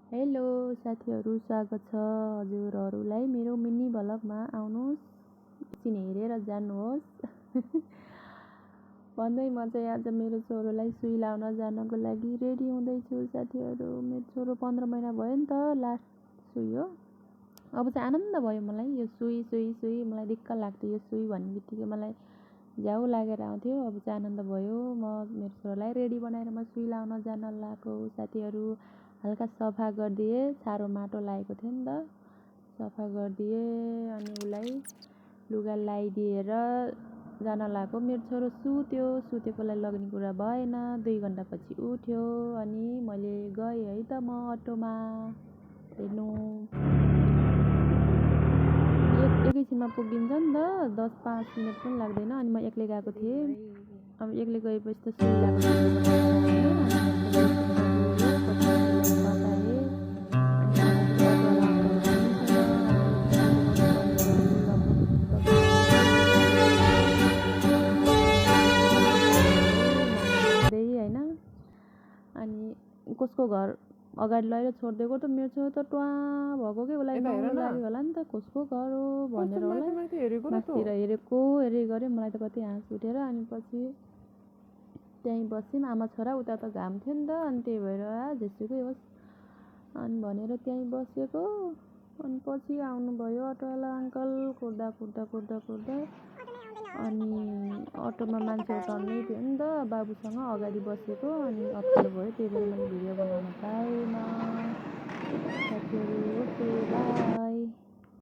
Hello साथीहरू, स्वागत छ हजुरहरूलाई मेरो मिनी भ्लगमा। आउनुहोस्, एकछिन हेरेर जानुहोस्। भन्दै म चाहिँ आज मेरो छोरोलाई सुई लाउन जानको लागि रेडी हुँदैछु साथीहरू। मेरो छोरो 15 महिना भयो नि त, लास्ट सुई हो। अब चाहिँ आनन्द भयो मलाई, यो सुई सुई सुई मलाई दिक्क लाग्थ्यो। यो सुई भन्ने बित्तिकै मलाई झ्याउ लागेर आउँथ्यो। अब चाहिँ आनन्द भयो। म मेरो छोरोलाई रेडी बनाएर म सुई लाउन जान लागेको साथीहरू। हल्का सफा गरिदिएँ, साह्रो माटो लागेको थियो नि त, सफा गरिदिएँ अनि उसलाई लुगा लगाइदिएर जान लागेको। मेरो छोरो सुतेकोलाई लग्ने कुरा भएन। 2 घन्टापछि उठ्यो अनि मैले गएँ है त म अटोमा। हेर्नु एकैछिनमा पुगिन्छ नि त, 10-5 मिनट पनि लाग्दैन। अनि म एक्लै गएको थिएँ। अब एक्लै गएपछि त सुई लाग्छ। होइन अनि कसको घर अगाडि लगेर छोडिदिएको त मेरो छोरो त ट्वा भएको कि उसलाई नौलो लाग्यो होला नि त, कसको घर हो भनेर होला माथितिर हेरेको गऱ्यो। मलाई त कति हाँस उठेर अनि पछि त्यहीँ बस्यौँ आमा छोरा। उता त घाम थियो नि त, अनि त्यही भएर जेसुकै होस् अनि भनेर त्यहीँ बसेको। अनि पछि आउनुभयो अटोवाला अङ्कल, कुर्दा अनि अटोमा मान्छे उठाल्नै थियो नि त, बाबुसँग अगाडि बसेको। अनि अप्ठ्यारो भयो, त्यही भएर मैले भिडियो बनाउन पाएन साथीहरू। Okay, by.